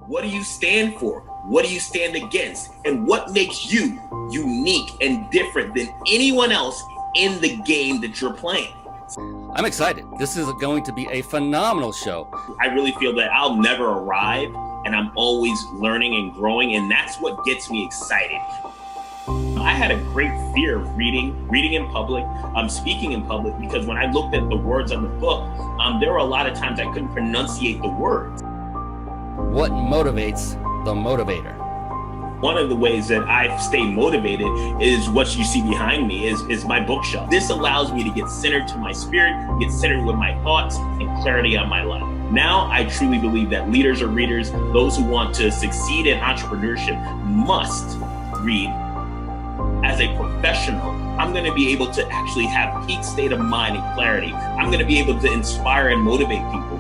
What do you stand for? What do you stand against? And what makes you unique and different than anyone else in the game that you're playing? I'm excited. This is going to be a phenomenal show. I really feel that I'll never arrive, and I'm always learning and growing, and that's what gets me excited. I had a great fear of reading in public, speaking in public, because when I looked at the words on the book, there were a lot of times I couldn't pronunciate the words. What motivates the motivator? One of the ways that I stay motivated is what you see behind me is my bookshelf. This allows me to get centered to my spirit, get centered with my thoughts and clarity on my life. Now, I truly believe that leaders or readers, those who want to succeed in entrepreneurship, must read. As a professional, I'm going to be able to actually have peak state of mind and clarity. I'm going to be able to inspire and motivate people.